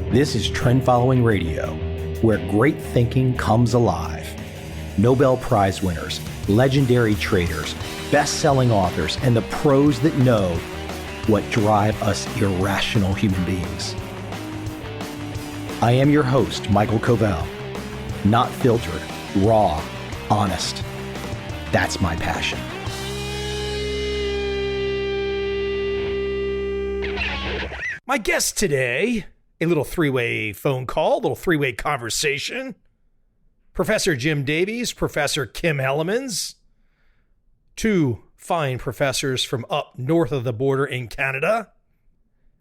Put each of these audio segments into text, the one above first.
This is Trend Following Radio, where great thinking comes alive. Nobel Prize winners, legendary traders, best-selling authors, and the pros that know what drive us irrational human beings. I am your host, MICHAEL COVEL. Not filtered, raw, honest. That's my passion. My guest today, a little three-way phone call, a little three-way conversation. Professor Jim Davies, Professor Kim Hellemans, two fine professors from up north of the border in Canada.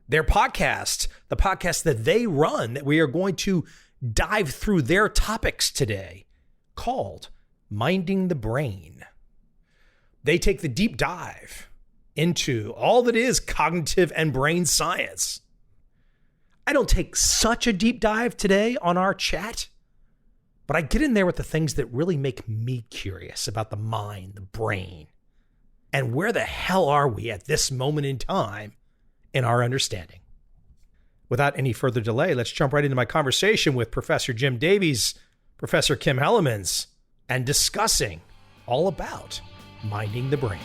Their podcast, the podcast that they run, that we are going to dive through their topics today, called Minding the Brain. They take the deep dive into all that is cognitive and brain science. I don't take such a deep dive today on our chat, but I get in there with the things that really make me curious about the mind, the brain, and where the hell are we at this moment in time in our understanding. Without any further delay, let's jump right into my conversation with Professor Jim Davies, Professor Kim Hellemans, and discussing all about minding the brain.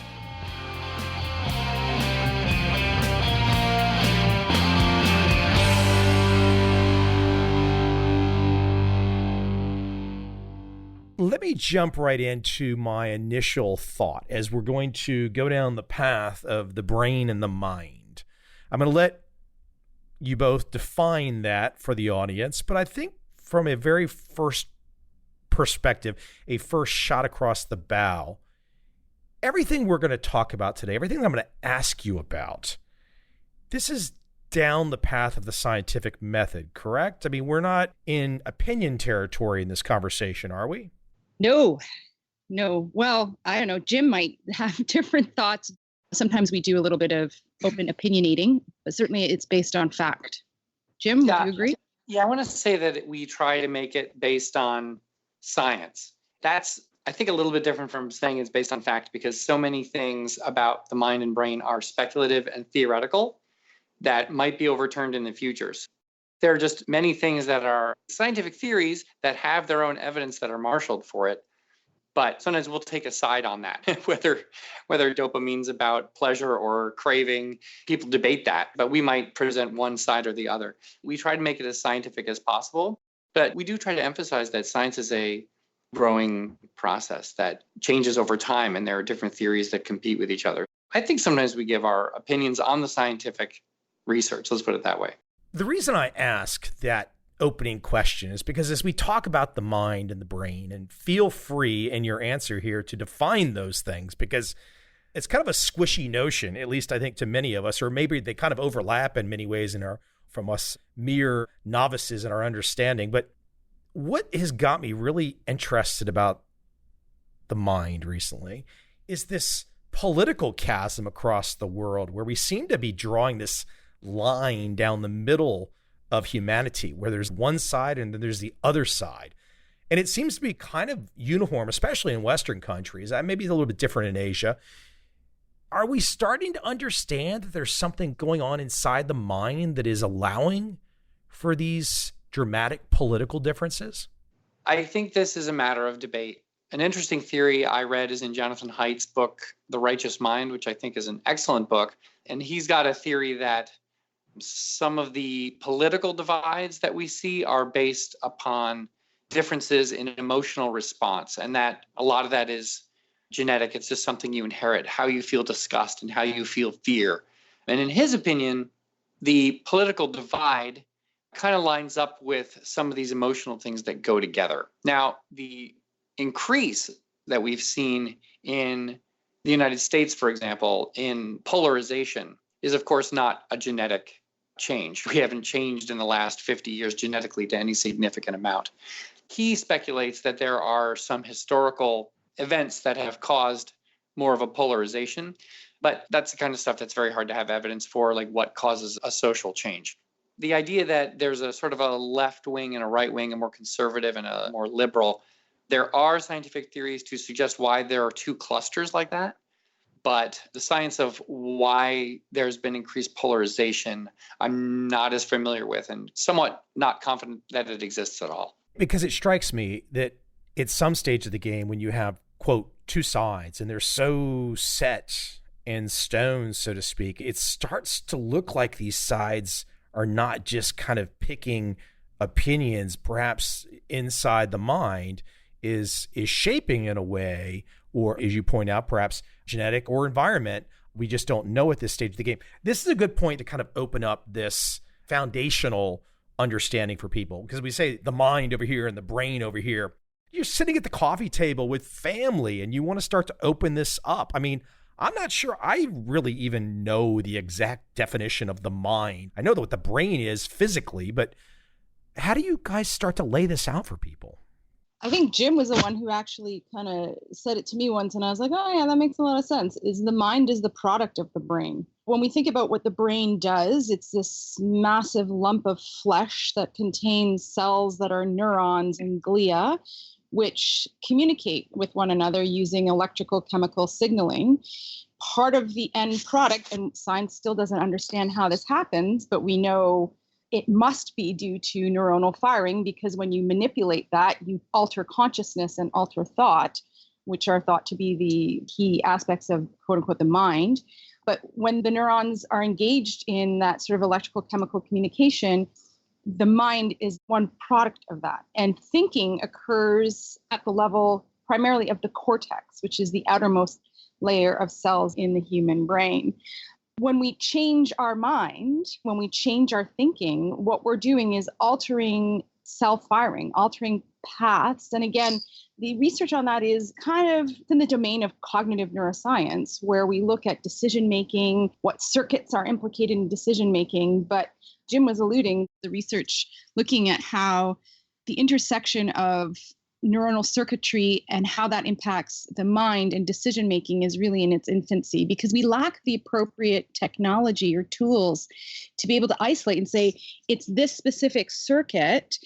Let me jump right into my initial thought as we're going to go down the path of the brain and the mind. I'm going to let you both define that for the audience, but I think from a very first perspective, a first shot across the bow, everything we're going to talk about today, everything that I'm going to ask you about, this is down the path of the scientific method, correct? I mean, we're not in opinion territory in this conversation, are we? No. Well, I don't know. Jim might have different thoughts. Sometimes we do a little bit of open opinionating, but certainly it's based on fact. Jim, would you agree? Yeah, I want to say that we try to make it based on science. That's, I think, a little bit different from saying it's based on fact, because so many things about the mind and brain are speculative and theoretical that might be overturned in the futures. There are just many things that are scientific theories that have their own evidence that are marshaled for it. But sometimes we'll take a side on that, whether dopamine's about pleasure or craving. People debate that, but we might present one side or the other. We try to make it as scientific as possible, but we do try to emphasize that science is a growing process that changes over time, and there are different theories that compete with each other. I think sometimes we give our opinions on the scientific research. Let's put it that way. The reason I ask that opening question is because as we talk about the mind and the brain, and feel free in your answer here to define those things, because it's kind of a squishy notion, at least I think to many of us, or maybe they kind of overlap in many ways from us mere novices in our understanding. But what has got me really interested about the mind recently is this political chasm across the world where we seem to be drawing this line down the middle of humanity, where there's one side and then there's the other side. And it seems to be kind of uniform, especially in Western countries. Maybe it's a little bit different in Asia. Are we starting to understand that there's something going on inside the mind that is allowing for these dramatic political differences? I think this is a matter of debate. An interesting theory I read is in Jonathan Haidt's book, The Righteous Mind, which I think is an excellent book. And he's got a theory that some of the political divides that we see are based upon differences in emotional response, and that a lot of that is genetic. It's just something you inherit, how you feel disgust and how you feel fear. And in his opinion, the political divide kind of lines up with some of these emotional things that go together. Now, the increase that we've seen in the United States, for example, in polarization is, of course, not a genetic change. We haven't changed in the last 50 years genetically to any significant amount. He speculates that there are some historical events that have caused more of a polarization, but that's the kind of stuff that's very hard to have evidence for, like what causes a social change. The idea that there's a sort of a left wing and a right wing, a more conservative and a more liberal, there are scientific theories to suggest why there are two clusters like that. but the science of why there's been increased polarization, I'm not as familiar with and somewhat not confident that it exists at all. Because it strikes me that at some stage of the game, when you have, quote, two sides and they're so set in stone, so to speak, it starts to look like these sides are not just kind of picking opinions, perhaps inside the mind is shaping in a way, or as you point out, perhaps genetic or environment. We just don't know at this stage of the game. This is a good point to kind of open up this foundational understanding for people, because we say the mind over here and the brain over here. You're sitting at the coffee table with family and you want to start to open this up. I mean, I'm not sure I really even know the exact definition of the mind. I know what the brain is physically, but how do you guys start to lay this out for people? I think Jim was the one who actually kind of said it to me once, and I was like, oh yeah, that makes a lot of sense. Is the mind is the product of the brain. When we think about what the brain does, it's this massive lump of flesh that contains cells that are neurons and glia, which communicate with one another using electrical chemical signaling. Part of the end product, and science still doesn't understand how this happens, but we know it must be due to neuronal firing, because when you manipulate that, you alter consciousness and alter thought, which are thought to be the key aspects of, quote unquote, the mind. But when the neurons are engaged in that sort of electrical chemical communication, the mind is one product of that. And thinking occurs at the level primarily of the cortex, which is the outermost layer of cells in the human brain. When we change our mind, when we change our thinking, what we're doing is altering self-firing, altering paths. And again, the research on that is kind of in the domain of cognitive neuroscience, where we look at decision-making, what circuits are implicated in decision-making. But Jim was alluding to the research looking at how the intersection of neuronal circuitry and how that impacts the mind and decision-making is really in its infancy, because we lack the appropriate technology or tools to be able to isolate and say, it's this specific circuit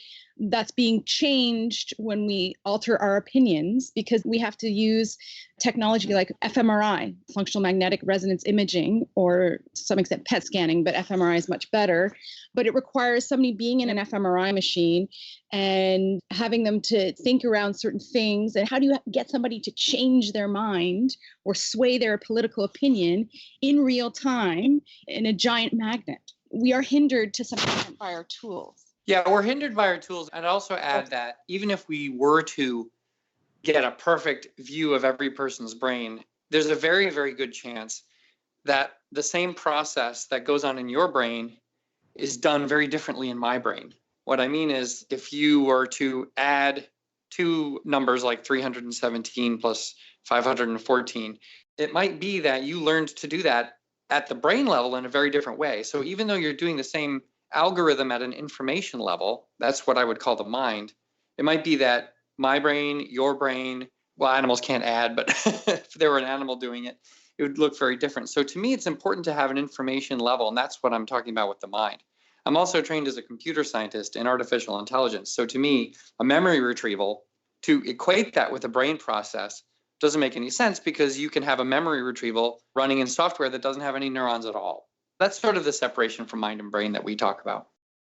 that's being changed when we alter our opinions, because we have to use technology like fMRI, functional magnetic resonance imaging, or to some extent PET scanning, but fMRI is much better. But it requires somebody being in an fMRI machine and having them to think around certain things. And how do you get somebody to change their mind or sway their political opinion in real time in a giant magnet? We are hindered to some extent by our tools. Yeah, we're hindered by our tools. I'd also add that even if we were to get a perfect view of every person's brain, there's a very, very good chance that the same process that goes on in your brain is done very differently in my brain. What I mean is, if you were to add two numbers like 317 plus 514, it might be that you learned to do that at the brain level in a very different way. So even though you're doing the same algorithm at an information level, that's what I would call the mind. It might be that my brain, your brain, well, animals can't add, but if there were an animal doing it, it would look very different. So to me, it's important to have an information level, and that's what I'm talking about with the mind. I'm also trained as a computer scientist in artificial intelligence. So to me, a memory retrieval, to equate that with a brain process doesn't make any sense, because you can have a memory retrieval running in software that doesn't have any neurons at all. That's sort of the separation from mind and brain that we talk about.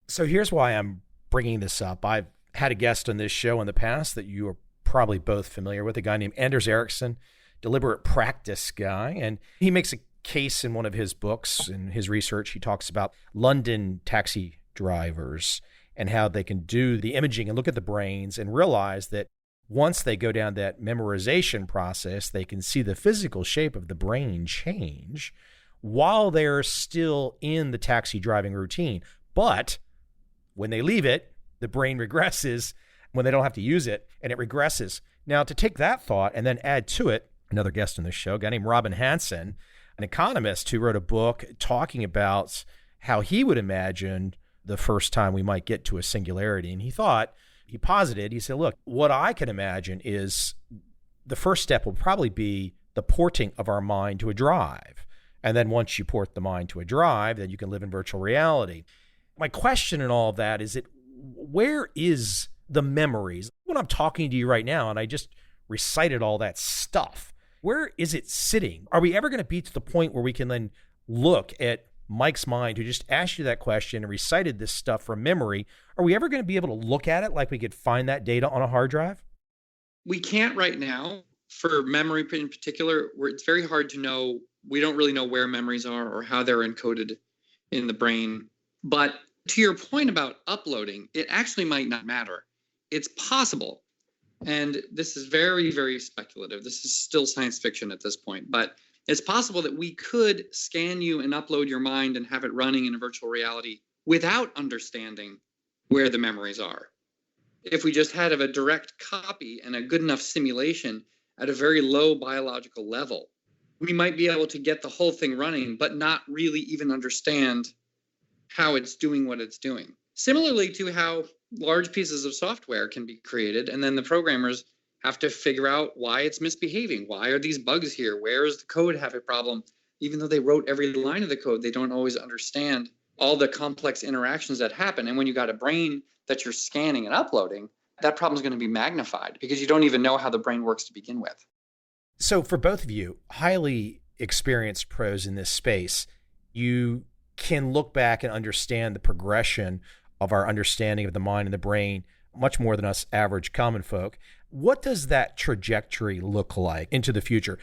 So here's why I'm bringing this up. I've had a guest on this show in the past that you are probably both familiar with, a guy named Anders Ericsson, deliberate practice guy. And he makes a case in one of his books, in his research. He talks about London taxi drivers and how they can do the imaging and look at the brains and realize that once they go down that memorization process, they can see the physical shape of the brain change while they're still in the taxi driving routine. But when they leave it, the brain regresses when they don't have to use it, and it regresses. Now, to take that thought and then add to it, another guest on the show, a guy named Robin Hanson, an economist who wrote a book talking about how he would imagine the first time we might get to a singularity. And he posited, he said, look, what I can imagine is the first step will probably be the porting of our mind to a drive. And then once you port the mind to a drive, then you can live in virtual reality. My question in all of that is, where is the memories? When I'm talking to you right now, and I just recited all that stuff, Where is it sitting? Are we ever going to be to the point where we can then look at Mike's mind, who just asked you that question and recited this stuff from memory? Are we ever going to be able to look at it like we could find that data on a hard drive? We can't right now. For memory in particular, where it's very hard to know. We don't really know where memories are or how they're encoded in the brain. But to your point about uploading, it actually might not matter. It's possible. And this is very, very speculative. This is still science fiction at this point. But it's possible that we could scan you and upload your mind and have it running in a virtual reality without understanding where the memories are. If we just had a direct copy and a good enough simulation at a very low biological level, we might be able to get the whole thing running, but not really even understand how it's doing what it's doing. Similarly to how large pieces of software can be created, and then the programmers have to figure out why it's misbehaving. Why are these bugs here? Where does the code have a problem? Even though they wrote every line of the code, they don't always understand all the complex interactions that happen. And when you got a brain that you're scanning and uploading, that problem is going to be magnified because you don't even know how the brain works to begin with. So for both of you, highly experienced pros in this space, you can look back and understand the progression of our understanding of the mind and the brain much more than us average common folk. What does that trajectory look like into the future?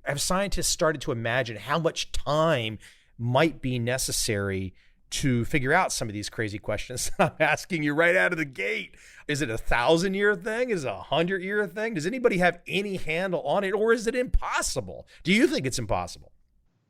Have scientists started to imagine how much time might be necessary to figure out some of these crazy questions I'm asking you right out of the gate? Is it a 1,000-year thing? Is it a 100-year thing? Does anybody have any handle on it, or is it impossible? Do you think it's impossible?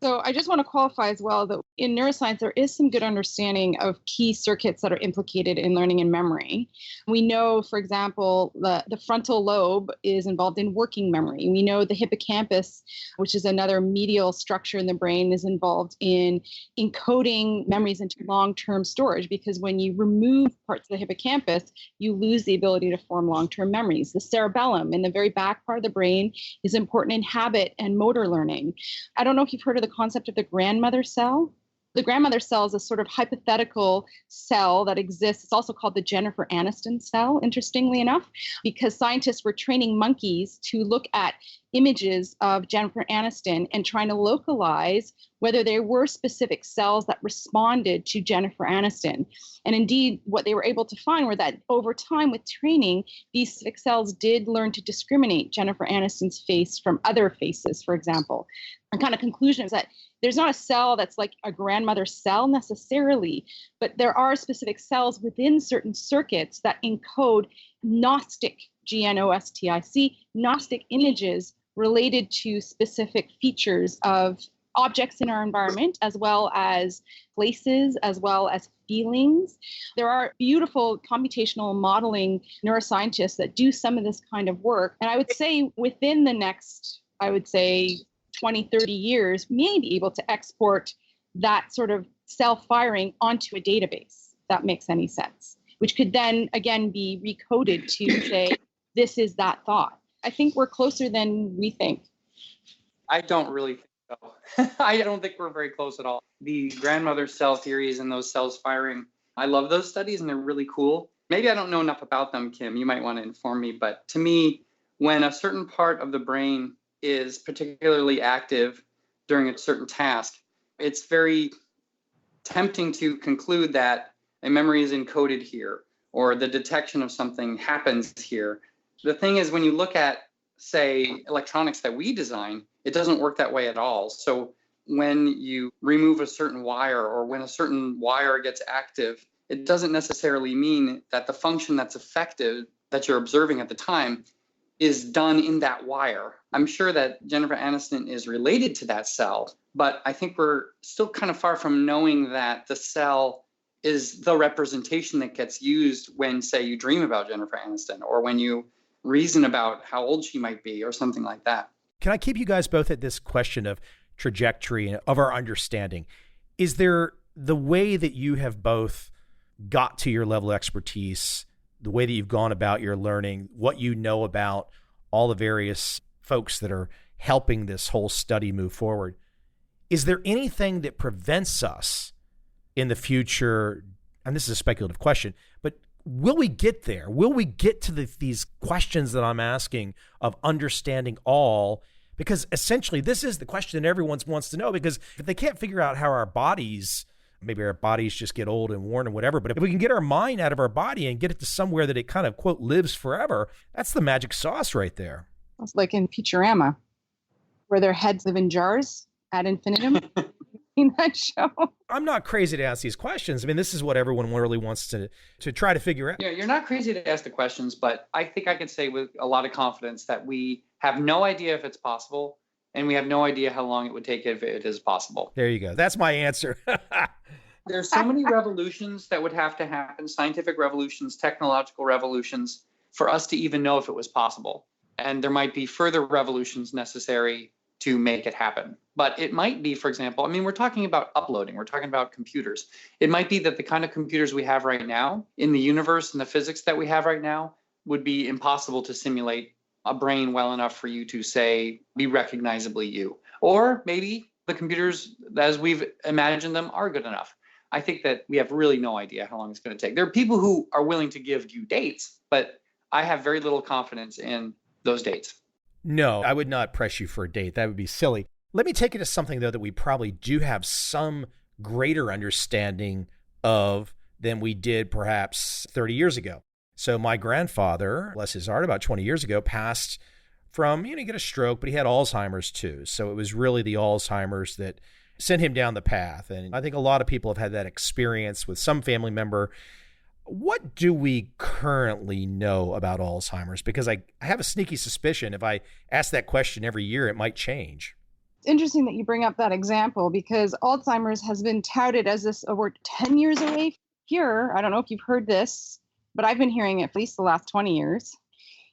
So I just want to qualify as well that in neuroscience, there is some good understanding of key circuits that are implicated in learning and memory. We know, for example, the frontal lobe is involved in working memory. We know the hippocampus, which is another medial structure in the brain, is involved in encoding memories into long-term storage, because when you remove parts of the hippocampus, you lose the ability to form long-term memories. The cerebellum in the very back part of the brain is important in habit and motor learning. I don't know if you've heard of the concept of the grandmother cell. The grandmother cell is a sort of hypothetical cell that exists. It's also called the Jennifer Aniston cell, interestingly enough, because scientists were training monkeys to look at images of Jennifer Aniston and trying to localize whether there were specific cells that responded to Jennifer Aniston. And indeed, what they were able to find were that over time with training, these specific cells did learn to discriminate Jennifer Aniston's face from other faces, for example. And kind of conclusion is that there's not a cell that's like a grandmother cell necessarily, but there are specific cells within certain circuits that encode gnostic, Gnostic, gnostic images related to specific features of objects in our environment, as well as places, as well as feelings. There are beautiful computational modeling neuroscientists that do some of this kind of work. And I would say within the next, 20, 30 years, may be able to export that sort of cell firing onto a database, if that makes any sense, which could then, again, be recoded to say, this is that thought. I think we're closer than we think. I don't really think so. I don't think we're very close at all. The grandmother cell theories and those cells firing, I love those studies and they're really cool. Maybe I don't know enough about them, Kim. You might want to inform me. But to me, when a certain part of the brain is particularly active during a certain task, it's very tempting to conclude that a memory is encoded here or the detection of something happens here. The thing is, when you look at, say, electronics that we design, it doesn't work that way at all. So when you remove a certain wire or when a certain wire gets active, it doesn't necessarily mean that the function that's effective that you're observing at the time is done in that wire. I'm sure that Jennifer Aniston is related to that cell, but I think we're still kind of far from knowing that the cell is the representation that gets used when, say, you dream about Jennifer Aniston or when you reason about how old she might be or something like that. Can I keep you guys both at this question of trajectory of our understanding? Is there the way that you have both got to your level of expertise, the way that you've gone about your learning, what you know about all the various folks that are helping this whole study move forward, is there anything that prevents us in the future, and this is a speculative question, but will we get there? Will we get to these questions that I'm asking of understanding all Because essentially, this is the question that everyone wants to know, because if they can't figure out how our bodies, maybe our bodies just get old and worn and whatever, but if we can get our mind out of our body and get it to somewhere that it kind of, quote, lives forever, that's the magic sauce right there. It's like in Futurama, where their heads live in jars ad infinitum. In that show. I'm not crazy to ask these questions. I mean, this is what everyone really wants to try to figure out. Yeah, you're not crazy to ask the questions, but I think I can say with a lot of confidence that we have no idea if it's possible, and we have no idea how long it would take if it is possible. There you go. That's my answer. There's so many revolutions that would have to happen, scientific revolutions, technological revolutions, for us to even know if it was possible. And there might be further revolutions necessary to make it happen. But it might be, for example, I mean, we're talking about uploading, we're talking about computers. It might be that the kind of computers we have right now in the universe and the physics that we have right now would be impossible to simulate a brain well enough for you to say, be recognizably you. Or maybe the computers, as we've imagined them, are good enough. I think that we have really no idea how long it's going to take. There are people who are willing to give you dates, but I have very little confidence in those dates. No, I would not press you for a date. That would be silly. Let me take it to something, though, that we probably do have some greater understanding of than we did perhaps 30 years ago. So my grandfather, bless his heart, about 20 years ago, passed from, he get a stroke, but he had Alzheimer's too. So it was really the Alzheimer's that sent him down the path. And I think a lot of people have had that experience with some family member. What do we currently know about Alzheimer's? Because I have a sneaky suspicion if I ask that question every year, it might change. It's interesting that you bring up that example, because Alzheimer's has been touted as this, we're 10 years away from cure. I don't know if you've heard this, but I've been hearing it at least the last 20 years.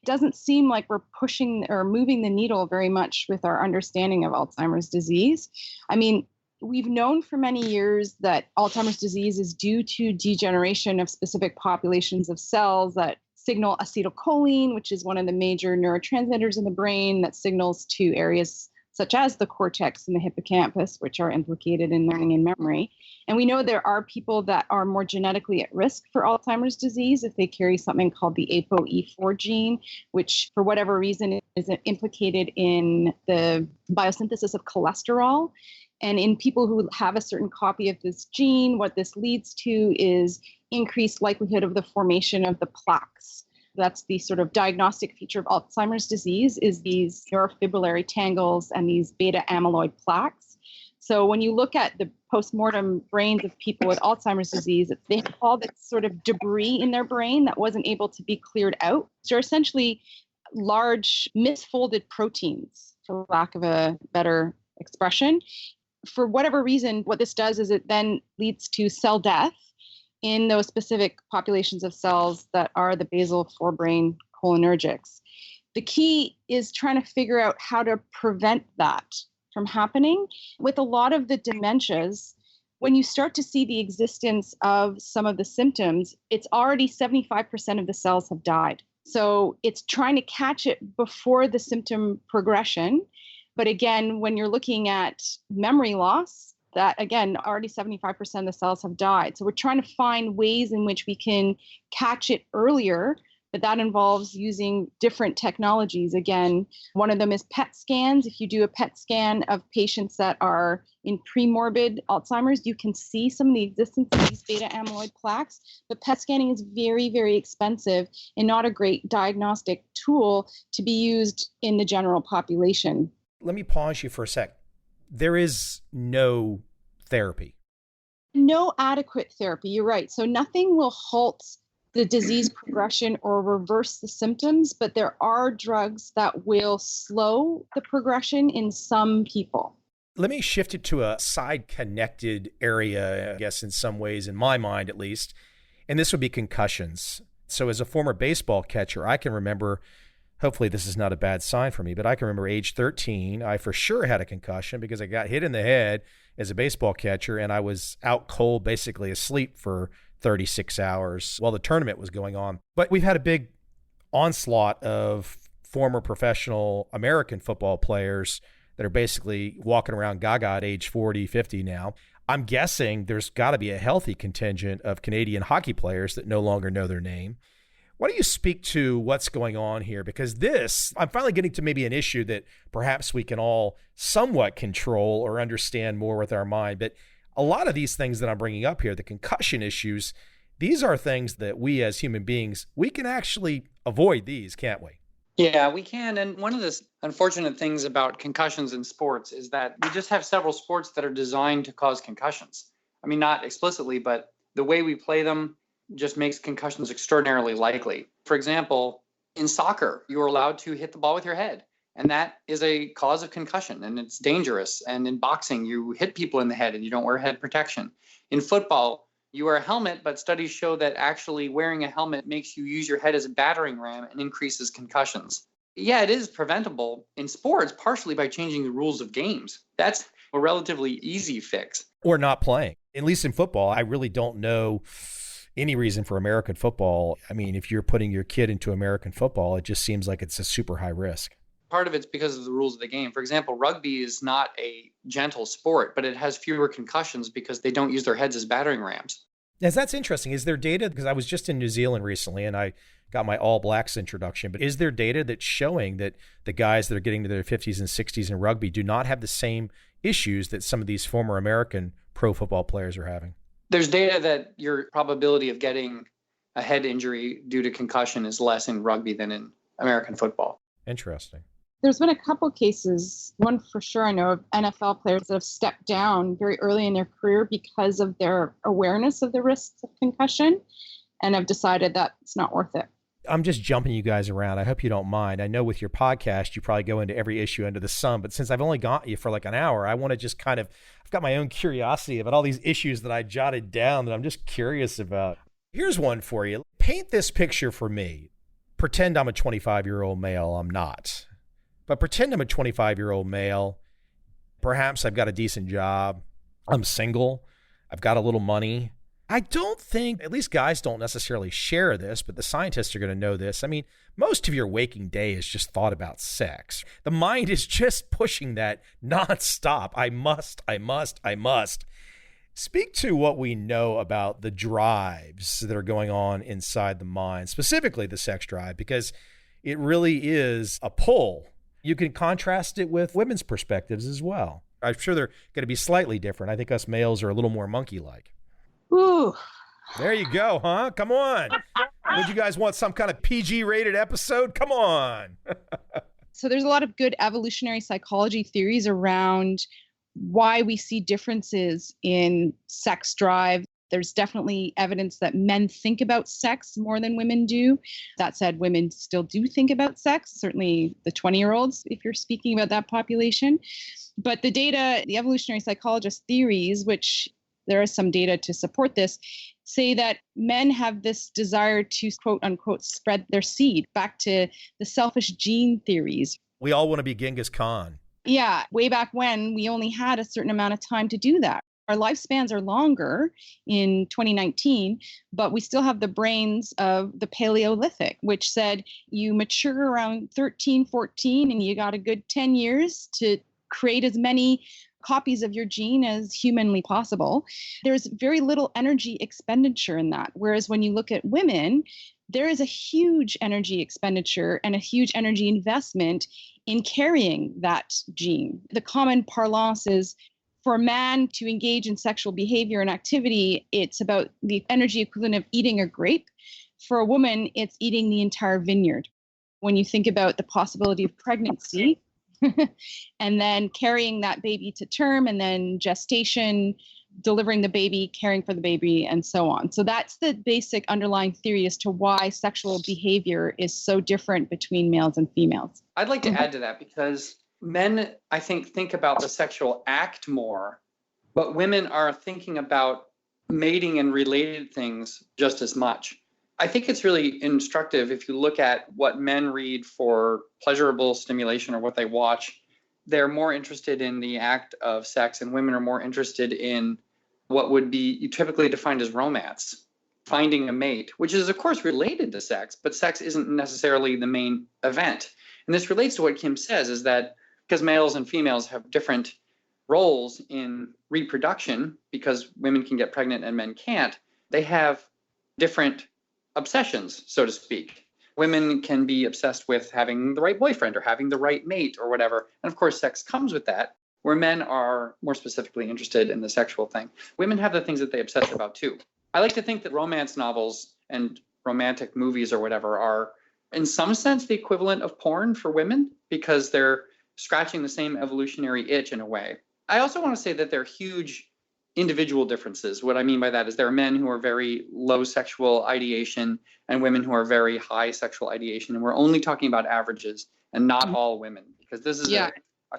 It doesn't seem like we're pushing or moving the needle very much with our understanding of Alzheimer's disease. I mean, we've known for many years that Alzheimer's disease is due to degeneration of specific populations of cells that signal acetylcholine, which is one of the major neurotransmitters in the brain that signals to areas such as the cortex and the hippocampus, which are implicated in learning and memory. And we know there are people that are more genetically at risk for Alzheimer's disease if they carry something called the ApoE4 gene, which for whatever reason is implicated in the biosynthesis of cholesterol. And in people who have a certain copy of this gene, what this leads to is increased likelihood of the formation of the plaques. That's the sort of diagnostic feature of Alzheimer's disease, is these neurofibrillary tangles and these beta amyloid plaques. So when you look at the postmortem brains of people with Alzheimer's disease, they have all this sort of debris in their brain that wasn't able to be cleared out. So they're essentially large misfolded proteins, for lack of a better expression. For whatever reason, what this does is it then leads to cell death in those specific populations of cells that are the basal forebrain cholinergics. The key is trying to figure out how to prevent that from happening. With a lot of the dementias, when you start to see the existence of some of the symptoms, it's already 75% of the cells have died. So it's trying to catch it before the symptom progression. But again, when you're looking at memory loss, that again, already 75% of the cells have died. So we're trying to find ways in which we can catch it earlier, but that involves using different technologies. Again, one of them is PET scans. If you do a PET scan of patients that are in premorbid Alzheimer's, you can see some of the existence of these beta amyloid plaques. But PET scanning is very, very expensive and not a great diagnostic tool to be used in the general population. Let me pause you for a sec. There is no therapy. No adequate therapy, you're right. So nothing will halt the disease progression or reverse the symptoms, but there are drugs that will slow the progression in some people. Let me shift it to a side-connected area, I guess, in some ways, in my mind at least, and this would be concussions. So as a former baseball catcher, I can remember, hopefully this is not a bad sign for me, but I can remember age 13, I for sure had a concussion because I got hit in the head as a baseball catcher, and I was out cold, basically asleep for 36 hours while the tournament was going on. But we've had a big onslaught of former professional American football players that are basically walking around gaga at age 40, 50 now. I'm guessing there's got to be a healthy contingent of Canadian hockey players that no longer know their name. Why don't you speak to what's going on here? Because this, I'm finally getting to maybe an issue that perhaps we can all somewhat control or understand more with our mind. But a lot of these things that I'm bringing up here, the concussion issues, these are things that we as human beings, we can actually avoid these, can't we? Yeah, we can. And one of the unfortunate things about concussions in sports is that we just have several sports that are designed to cause concussions. I mean, not explicitly, but the way we play them just makes concussions extraordinarily likely. For example, in soccer, you are allowed to hit the ball with your head, and that is a cause of concussion, and it's dangerous. And in boxing, you hit people in the head and you don't wear head protection. In football, you wear a helmet, but studies show that actually wearing a helmet makes you use your head as a battering ram and increases concussions. Yeah, it is preventable in sports, partially by changing the rules of games. That's a relatively easy fix. Or not playing. At least in football, I really don't know any reason for American football. I mean, if you're putting your kid into American football, it just seems like it's a super high risk. Part of it's because of the rules of the game. For example, rugby is not a gentle sport, but it has fewer concussions because they don't use their heads as battering rams. Yes, that's interesting. Is there data? Because I was just in New Zealand recently and I got my All Blacks introduction, but is there data that's showing that the guys that are getting to their 50s and 60s in rugby do not have the same issues that some of these former American pro football players are having? There's data that your probability of getting a head injury due to concussion is less in rugby than in American football. Interesting. There's been a couple cases, one for sure I know of NFL players that have stepped down very early in their career because of their awareness of the risks of concussion and have decided that it's not worth it. I'm just jumping you guys around. I hope you don't mind. I know with your podcast, you probably go into every issue under the sun, but since I've only got you for like an hour, I want to just I've got my own curiosity about all these issues that I jotted down that I'm just curious about. Here's one for you. Paint this picture for me. Pretend I'm a 25-year-old male. I'm not. But pretend I'm a 25-year-old male. Perhaps I've got a decent job. I'm single. I've got a little money. I don't think, at least guys don't necessarily share this, but the scientists are going to know this. I mean, most of your waking day is just thought about sex. The mind is just pushing that nonstop. I must. Speak to what we know about the drives that are going on inside the mind, specifically the sex drive, because it really is a pull. You can contrast it with women's perspectives as well. I'm sure they're going to be slightly different. I think us males are a little more monkey-like. Ooh. There you go, huh? Come on. Would you guys want some kind of PG-rated episode? Come on. So there's a lot of good evolutionary psychology theories around why we see differences in sex drive. There's definitely evidence that men think about sex more than women do. That said, women still do think about sex, certainly the 20-year-olds, if you're speaking about that population. But the data, the evolutionary psychologist theories, which there is some data to support this, say that men have this desire to, quote unquote, spread their seed, back to the selfish gene theories. We all want to be Genghis Khan. Yeah, way back when we only had a certain amount of time to do that. Our lifespans are longer in 2019, but we still have the brains of the Paleolithic, which said you mature around 13, 14, and you got a good 10 years to create as many copies of your gene as humanly possible. There's very little energy expenditure in that. Whereas when you look at women, there is a huge energy expenditure and a huge energy investment in carrying that gene. The common parlance is for a man to engage in sexual behavior and activity, it's about the energy equivalent of eating a grape. For a woman, it's eating the entire vineyard. When you think about the possibility of pregnancy, and then carrying that baby to term, and then gestation, delivering the baby, caring for the baby, and so on. So that's the basic underlying theory as to why sexual behavior is so different between males and females. I'd like to add to that because men, I think about the sexual act more, but women are thinking about mating and related things just as much. I think it's really instructive if you look at what men read for pleasurable stimulation or what they watch. They're more interested in the act of sex, and women are more interested in what would be typically defined as romance, finding a mate, which is, of course, related to sex, but sex isn't necessarily the main event. And this relates to what Kim says, is that because males and females have different roles in reproduction, because women can get pregnant and men can't, they have different obsessions, so to speak. Women can be obsessed with having the right boyfriend or having the right mate or whatever. And of course, sex comes with that, where men are more specifically interested in the sexual thing. Women have the things that they obsess about too. I like to think that romance novels and romantic movies or whatever are, in some sense, the equivalent of porn for women because they're scratching the same evolutionary itch in a way. I also want to say that there are huge individual differences. What I mean by that is there are men who are very low sexual ideation and women who are very high sexual ideation. And we're only talking about averages and not all women, because this is a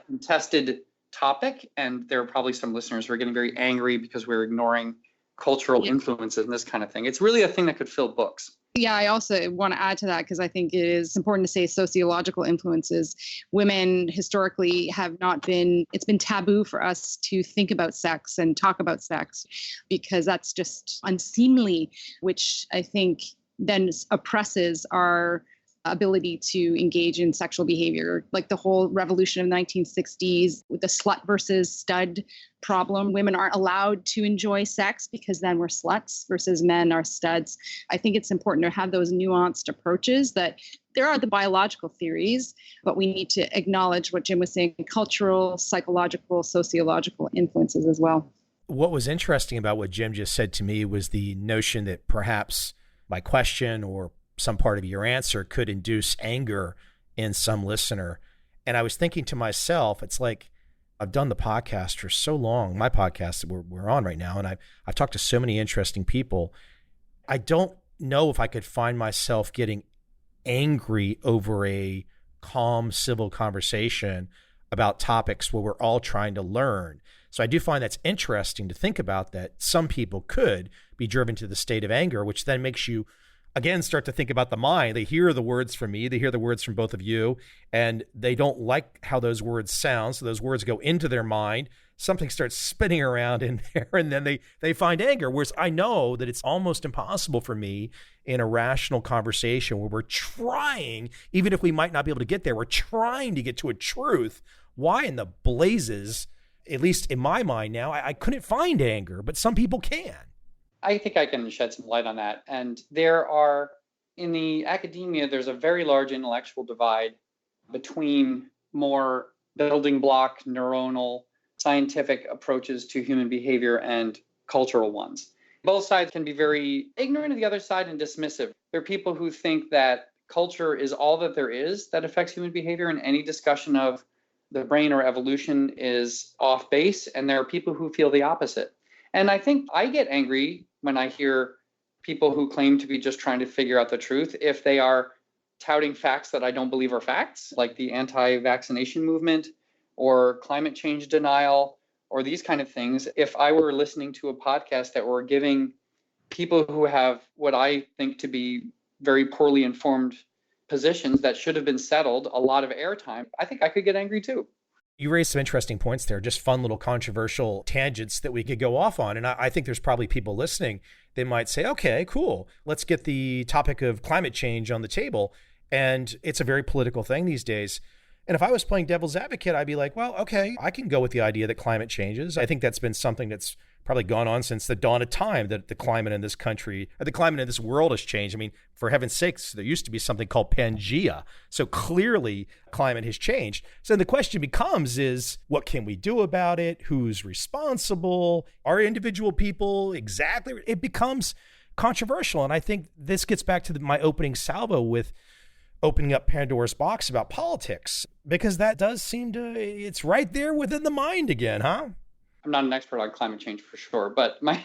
contested topic. And there are probably some listeners who are getting very angry because we're ignoring cultural influences and this kind of thing. It's really a thing that could fill books. Yeah, I also want to add to that because I think it is important to say sociological influences. Women historically have not been, it's been taboo for us to think about sex and talk about sex because that's just unseemly, which I think then oppresses our ability to engage in sexual behavior. Like the whole revolution of the 1960s with the slut versus stud problem. Women aren't allowed to enjoy sex because then we're sluts versus men are studs. I think it's important to have those nuanced approaches that there are the biological theories, but we need to acknowledge what Jim was saying, cultural, psychological, sociological influences as well. What was interesting about what Jim just said to me was the notion that perhaps my question or some part of your answer could induce anger in some listener. And I was thinking to myself, it's like, I've done the podcast for so long, my podcast that we're on right now, and I've talked to so many interesting people. I don't know if I could find myself getting angry over a calm, civil conversation about topics where we're all trying to learn. So I do find that's interesting to think about, that some people could be driven to the state of anger, which then makes you again, start to think about the mind. They hear the words from me, they hear the words from both of you, and they don't like how those words sound. So those words go into their mind. Something starts spinning around in there, and then they find anger. Whereas I know that it's almost impossible for me in a rational conversation where we're trying, even if we might not be able to get there, we're trying to get to a truth. Why in the blazes, at least in my mind now, I couldn't find anger, but some people can. I think I can shed some light on that. And there are, in the academia, there's a very large intellectual divide between more building block, neuronal, scientific approaches to human behavior and cultural ones. Both sides can be very ignorant of the other side and dismissive. There are people who think that culture is all that there is that affects human behavior, and any discussion of the brain or evolution is off base. And there are people who feel the opposite. And I think I get angry when I hear people who claim to be just trying to figure out the truth, if they are touting facts that I don't believe are facts, like the anti-vaccination movement or climate change denial or these kind of things. If I were listening to a podcast that were giving people who have what I think to be very poorly informed positions that should have been settled a lot of airtime, I think I could get angry too. You raised some interesting points there, just fun little controversial tangents that we could go off on. And I think there's probably people listening that might say, okay, cool, let's get the topic of climate change on the table. And it's a very political thing these days. And if I was playing devil's advocate, I'd be like, well, okay, I can go with the idea that climate changes. I think that's been something that's probably gone on since the dawn of time, that the climate in this country, or the climate in this world has changed. I mean, for heaven's sakes, there used to be something called Pangea. So clearly climate has changed. So the question becomes is, what can we do about it? Who's responsible? Are individual people exactly? It becomes controversial. And I think this gets back to my opening salvo with opening up Pandora's box about politics, because that does seem to, it's right there within the mind again, huh? I'm not an expert on climate change for sure, but my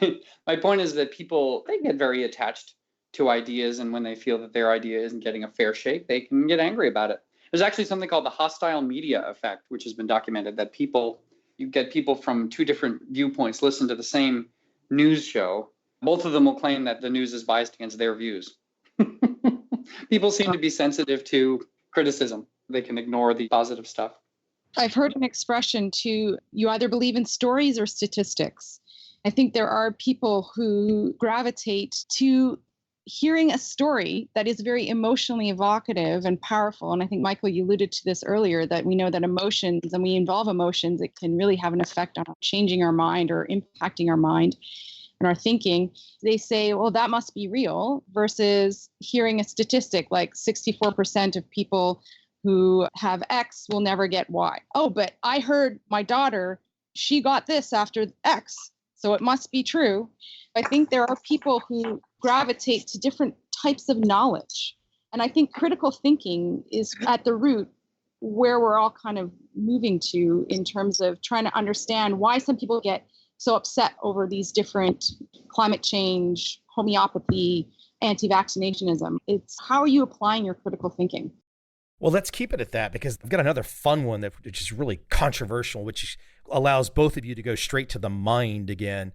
point is that people, they get very attached to ideas, and when they feel that their idea isn't getting a fair shake, they can get angry about it. There's actually something called the hostile media effect, which has been documented, that you get people from two different viewpoints listen to the same news show. Both of them will claim that the news is biased against their views. People seem to be sensitive to criticism. They can ignore the positive stuff. I've heard an expression too, you either believe in stories or statistics. I think there are people who gravitate to hearing a story that is very emotionally evocative and powerful. And I think, Michael, you alluded to this earlier, that we know that emotions, and we involve emotions, it can really have an effect on changing our mind or impacting our mind. and our thinking, they say, well, that must be real, versus hearing a statistic like 64% of people who have X will never get Y. Oh, but I heard my daughter, she got this after X, so it must be true. I think there are people who gravitate to different types of knowledge. And I think critical thinking is at the root where we're all kind of moving to in terms of trying to understand why some people get so upset over these different climate change, homeopathy, anti-vaccinationism. It's how are you applying your critical thinking? Well, let's keep it at that, because I've got another fun one which is really controversial, which allows both of you to go straight to the mind again.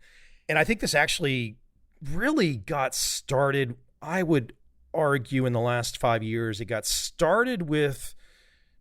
And I think this actually really got started, I would argue, in the last 5 years. It got started with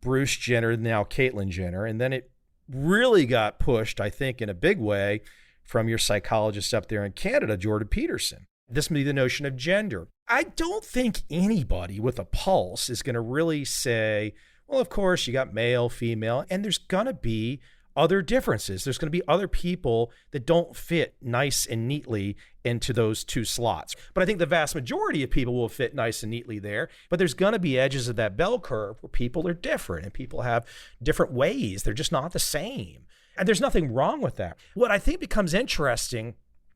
Bruce Jenner, now Caitlyn Jenner, and then it really got pushed, I think, in a big way from your psychologist up there in Canada, Jordan Peterson. This may be the notion of gender. I don't think anybody with a pulse is going to really say, well, of course, you got male, female, and there's going to be other differences. There's going to be other people that don't fit nice and neatly into those two slots. But I think the vast majority of people will fit nice and neatly there. But there's going to be edges of that bell curve where people are different and people have different ways. They're just not the same. And there's nothing wrong with that. What I think becomes interesting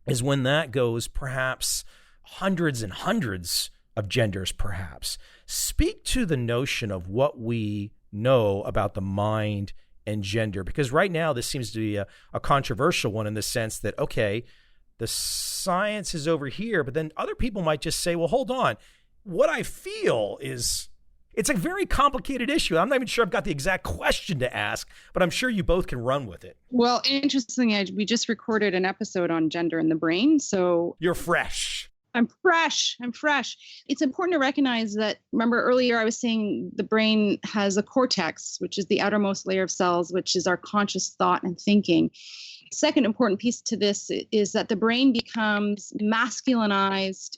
is when that goes perhaps hundreds and hundreds of genders, perhaps. Speak to the notion of what we know about the mind and gender, because right now this seems to be a controversial one in the sense that, okay, the science is over here, but then other people might just say, well, hold on. What I feel is it's a very complicated issue. I'm not even sure I've got the exact question to ask, but I'm sure you both can run with it. Well, interestingly, we just recorded an episode on gender in the brain. So you're fresh. I'm fresh. It's important to recognize that, remember earlier I was saying the brain has a cortex, which is the outermost layer of cells, which is our conscious thought and thinking. Second important piece to this is that the brain becomes masculinized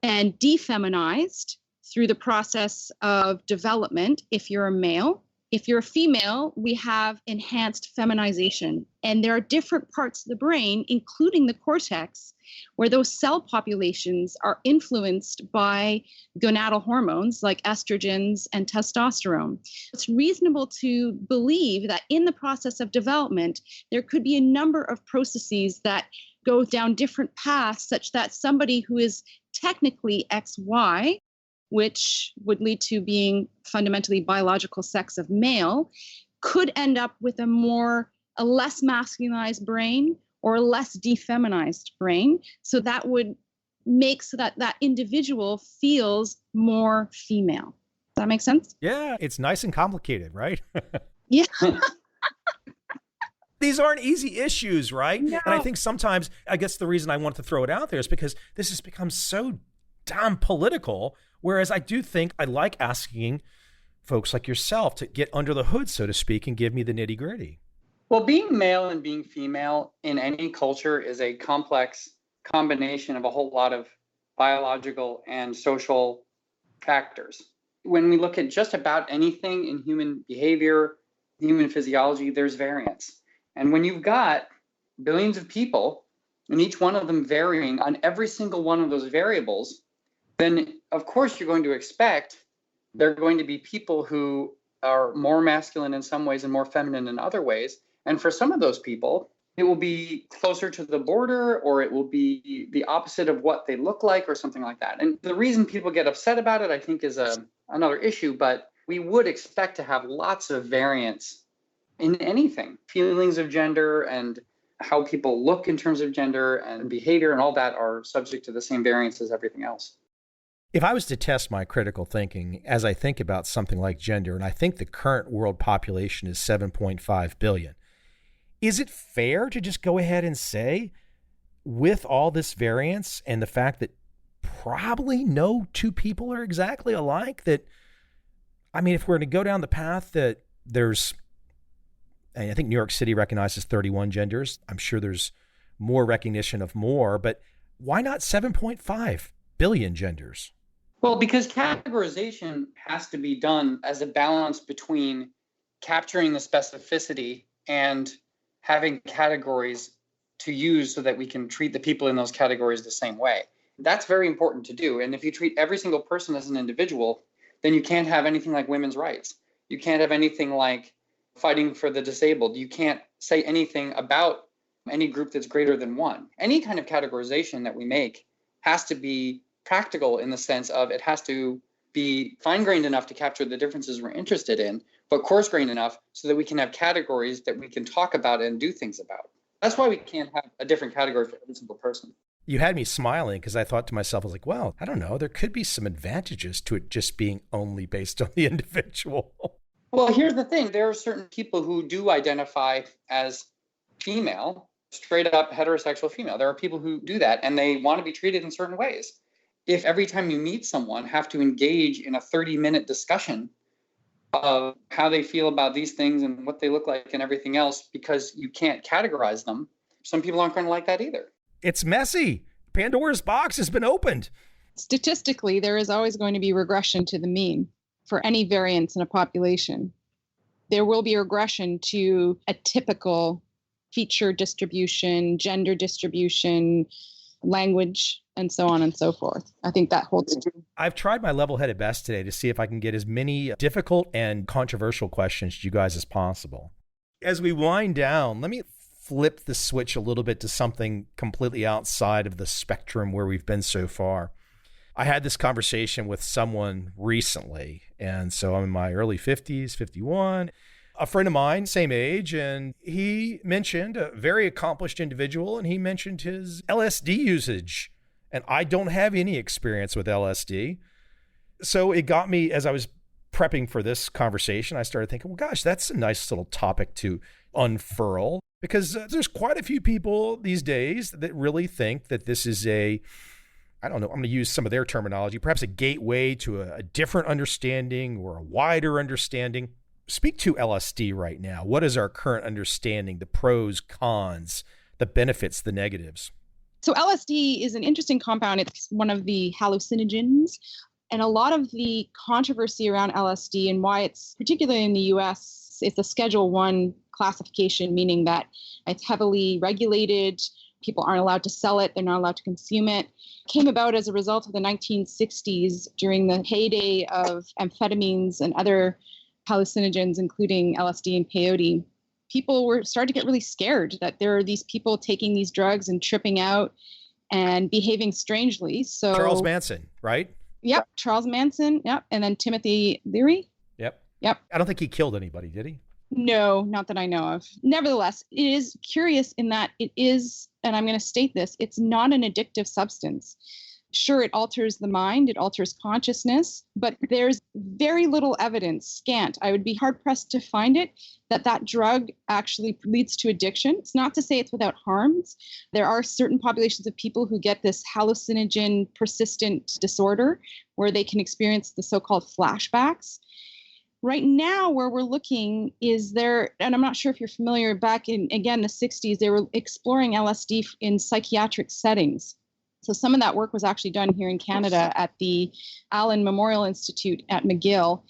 and defeminized through the process of development if you're a male. If you're a female, we have enhanced feminization. And there are different parts of the brain, including the cortex, where those cell populations are influenced by gonadal hormones like estrogens and testosterone. It's reasonable to believe that in the process of development, there could be a number of processes that go down different paths such that somebody who is technically XY, which would lead to being fundamentally biological sex of male, could end up with a less masculinized brain or a less defeminized brain. So that would make so that that individual feels more female. Does that make sense? Yeah, it's nice and complicated, right? Yeah. These aren't easy issues, right? No. And I think sometimes, I guess the reason I wanted to throw it out there is because this has become so damn political. Whereas I do think I like asking folks like yourself to get under the hood, so to speak, and give me the nitty gritty. Well, being male and being female in any culture is a complex combination of a whole lot of biological and social factors. When we look at just about anything in human behavior, human physiology, there's variance. And when you've got billions of people and each one of them varying on every single one of those variables, then of course you're going to expect there are going to be people who are more masculine in some ways and more feminine in other ways. And for some of those people, it will be closer to the border, or it will be the opposite of what they look like, or something like that. And the reason people get upset about it, I think, is another issue, but we would expect to have lots of variance in anything. Feelings of gender and how people look in terms of gender and behavior and all that are subject to the same variance as everything else. If I was to test my critical thinking as I think about something like gender, and I think the current world population is 7.5 billion, is it fair to just go ahead and say, with all this variance and the fact that probably no two people are exactly alike, that, I mean, if we're going to go down the path that there's, I think New York City recognizes 31 genders. I'm sure there's more recognition of more, but why not 7.5 billion genders? Well, because categorization has to be done as a balance between capturing the specificity and having categories to use so that we can treat the people in those categories the same way. That's very important to do. And if you treat every single person as an individual, then you can't have anything like women's rights. You can't have anything like fighting for the disabled. You can't say anything about any group that's greater than one. Any kind of categorization that we make has to be practical in the sense of it has to be fine-grained enough to capture the differences we're interested in, but coarse-grained enough so that we can have categories that we can talk about and do things about. That's why we can't have a different category for every single person. You had me smiling because I thought to myself, I was like, well, I don't know, there could be some advantages to it just being only based on the individual. Well, here's the thing. There are certain people who do identify as female, straight up heterosexual female. There are people who do that and they want to be treated in certain ways. If every time you meet someone, have to engage in a 30-minute discussion of how they feel about these things and what they look like and everything else because you can't categorize them, some people aren't going to like that either. It's messy. Pandora's box has been opened. Statistically, there is always going to be regression to the mean for any variance in a population. There will be regression to a typical feature distribution, gender distribution, language, and so on and so forth. I think that holds true. I've tried my level-headed best today to see if I can get as many difficult and controversial questions to you guys as possible. As we wind down, let me flip the switch a little bit to something completely outside of the spectrum where we've been so far. I had this conversation with someone recently, and so I'm in my early 50s, 51. A friend of mine, same age, and he mentioned a very accomplished individual, and he mentioned his LSD usage. And I don't have any experience with LSD. So it got me, as I was prepping for this conversation, I started thinking, well, gosh, that's a nice little topic to unfurl, because there's quite a few people these days that really think that this is I don't know, I'm going to use some of their terminology, perhaps a gateway to a different understanding or a wider understanding. Speak to LSD right now. What is our current understanding, the pros, cons, the benefits, the negatives? So LSD is an interesting compound. It's one of the hallucinogens. And a lot of the controversy around LSD and why it's, particularly in the US, it's a Schedule I classification, meaning that it's heavily regulated. People aren't allowed to sell it. They're not allowed to consume it. Came about as a result of the 1960s during the heyday of amphetamines and other hallucinogens, including LSD and peyote. People were starting to get really scared that there are these people taking these drugs and tripping out and behaving strangely. So Charles Manson, right? Yep. Charles Manson. Yep. And then Timothy Leary. Yep. Yep. I don't think he killed anybody, did he? No, not that I know of. Nevertheless, it is curious in that it is, and I'm going to state this, it's not an addictive substance. Sure, it alters the mind, it alters consciousness, but there's very little evidence, scant. I would be hard-pressed to find it, that drug actually leads to addiction. It's not to say it's without harms. There are certain populations of people who get this hallucinogen persistent disorder where they can experience the so-called flashbacks. Right now, where we're looking is there, and I'm not sure if you're familiar, back in, again, the 60s, they were exploring LSD in psychiatric settings. So some of that work was actually done here in Canada at the Allen Memorial Institute at McGill.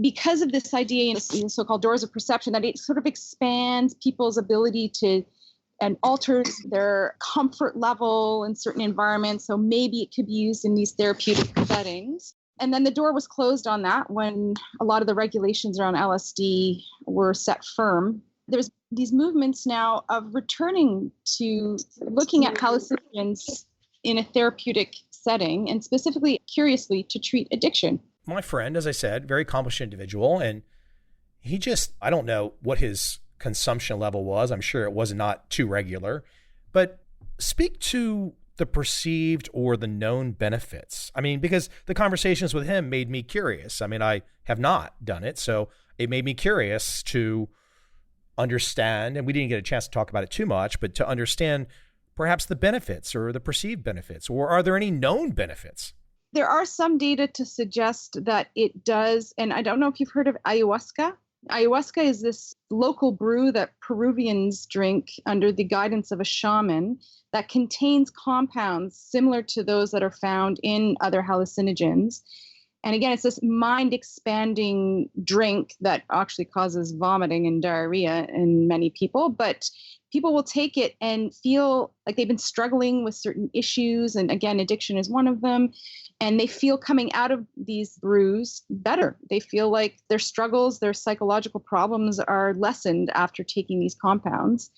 Because of this idea, in the so-called doors of perception, that it sort of expands people's ability to, and alters their comfort level in certain environments. So maybe it could be used in these therapeutic settings. And then the door was closed on that when a lot of the regulations around LSD were set firm. There's these movements now of returning to looking at hallucinogens in a therapeutic setting, and specifically, curiously, to treat addiction. My friend, as I said, very accomplished individual, and he just, I don't know what his consumption level was. I'm sure it was not too regular, but speak to the perceived or the known benefits. I mean, because the conversations with him made me curious. I mean, I have not done it, so it made me curious to understand, and we didn't get a chance to talk about it too much, but to understand perhaps the benefits or the perceived benefits, or are there any known benefits? There are some data to suggest that it does, and I don't know if you've heard of ayahuasca. Ayahuasca is this local brew that Peruvians drink under the guidance of a shaman that contains compounds similar to those that are found in other hallucinogens. And again, it's this mind expanding drink that actually causes vomiting and diarrhea in many people. But people will take it and feel like they've been struggling with certain issues. And again, addiction is one of them. And they feel coming out of these brews better. They feel like their struggles, their psychological problems are lessened after taking these compounds.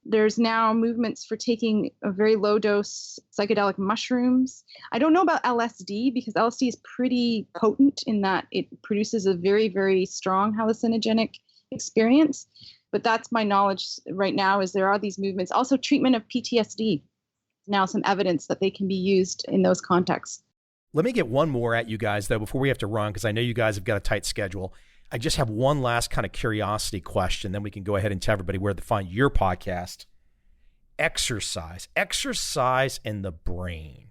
There's now movements for taking a very low dose psychedelic mushrooms. I don't know about LSD because LSD is pretty potent in that it produces a very, very strong hallucinogenic experience. But that's my knowledge right now, is there are these movements. Also treatment of PTSD. Now some evidence that they can be used in those contexts. Let me get one more at you guys, though, before we have to run, because I know you guys have got a tight schedule. I just have one last kind of curiosity question. Then we can go ahead and tell everybody where to find your podcast. Exercise in the brain.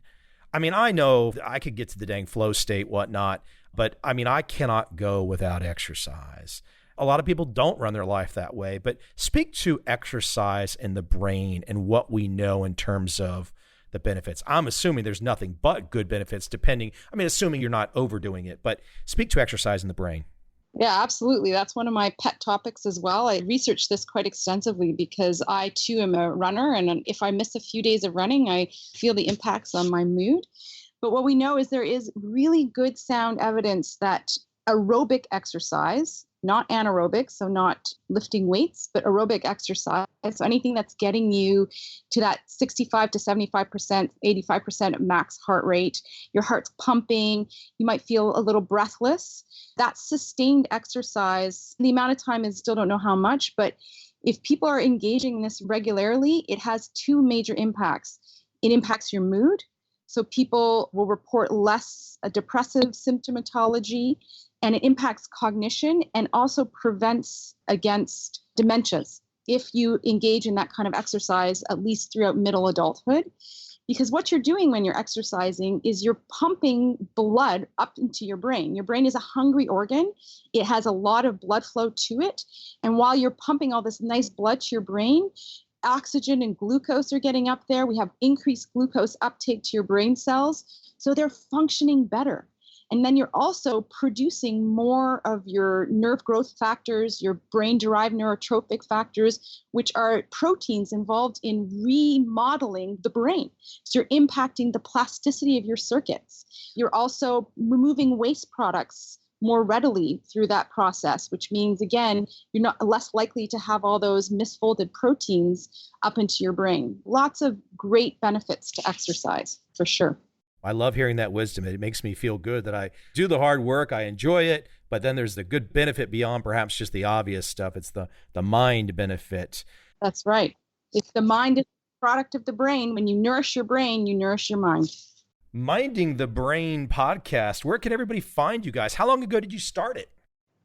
I mean, I know I could get to the dang flow state, whatnot, but I mean, I cannot go without exercise. A lot of people don't run their life that way, but speak to exercise in the brain and what we know in terms of the benefits. I'm assuming there's nothing but good benefits assuming you're not overdoing it, but speak to exercise in the brain. Yeah, absolutely. That's one of my pet topics as well. I researched this quite extensively because I too am a runner. And if I miss a few days of running, I feel the impacts on my mood. But what we know is there is really good sound evidence that aerobic exercise, not anaerobic, so not lifting weights, but aerobic exercise, so anything that's getting you to that 65 to 75%, 85% max heart rate, your heart's pumping, you might feel a little breathless. That sustained exercise, the amount of time is still don't know how much, but if people are engaging in this regularly, it has two major impacts. It impacts your mood. So people will report less depressive symptomatology, and it impacts cognition and also prevents against dementias if you engage in that kind of exercise, at least throughout middle adulthood. Because what you're doing when you're exercising is you're pumping blood up into your brain. Your brain is a hungry organ. It has a lot of blood flow to it. And while you're pumping all this nice blood to your brain, oxygen and glucose are getting up there. We have increased glucose uptake to your brain cells. So they're functioning better. And then you're also producing more of your nerve growth factors, your brain-derived neurotrophic factors, which are proteins involved in remodeling the brain. So you're impacting the plasticity of your circuits. You're also removing waste products more readily through that process, which means, again, you're not less likely to have all those misfolded proteins up into your brain. Lots of great benefits to exercise, for sure. I love hearing that wisdom. It makes me feel good that I do the hard work, I enjoy it, but then there's the good benefit beyond perhaps just the obvious stuff. It's the mind benefit. That's right. If the mind is the product of the brain, when you nourish your brain, you nourish your mind. Minding the Brain podcast. Where can everybody find you guys? How long ago did you start it?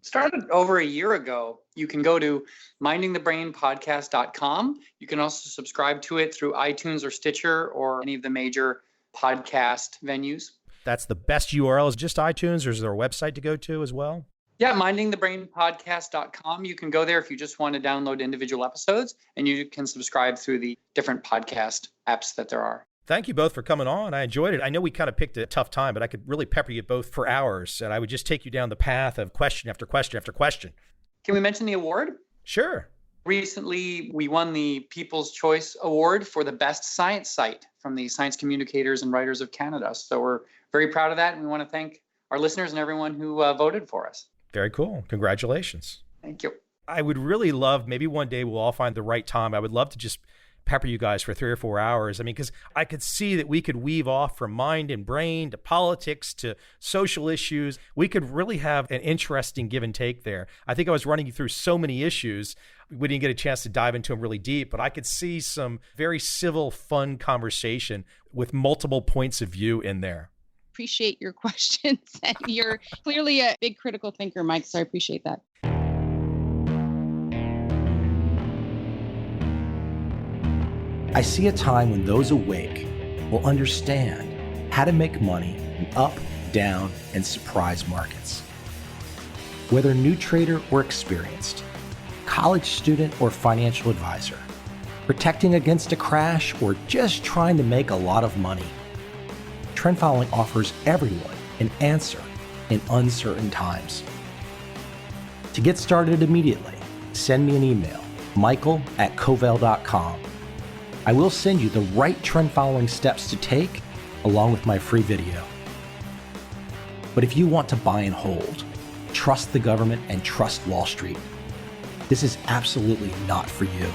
Started over a year ago. You can go to mindingthebrainpodcast.com. You can also subscribe to it through iTunes or Stitcher or any of the major podcast venues. That's the best URL, is just iTunes, or is there a website to go to as well? Yeah, mindingthebrainpodcast.com. You can go there if you just want to download individual episodes, and you can subscribe through the different podcast apps that there are. Thank you both for coming on. I enjoyed it. I know we kind of picked a tough time, but I could really pepper you both for hours, and I would just take you down the path of question after question after question. Can we mention the award? Sure. Recently, we won the People's Choice Award for the best science site from the Science Communicators and Writers of Canada. So we're very proud of that, and we want to thank our listeners and everyone who voted for us. Very cool. Congratulations. Thank you. I would really love, maybe one day we'll all find the right time. I would love to just pepper you guys for 3 or 4 hours. I mean, because I could see that we could weave off from mind and brain to politics to social issues. We could really have an interesting give and take there. I think I was running you through so many issues. We didn't get a chance to dive into them really deep, but I could see some very civil, fun conversation with multiple points of view in there. Appreciate your questions. And you're clearly a big critical thinker, Mike, so I appreciate that. I see a time when those awake will understand how to make money in up, down, and surprise markets. Whether new trader or experienced, college student or financial advisor, protecting against a crash or just trying to make a lot of money, trend following offers everyone an answer in uncertain times. To get started immediately, send me an email, michael@covel.com. I will send you the right trend following steps to take along with my free video. But if you want to buy and hold, trust the government and trust Wall Street, this is absolutely not for you.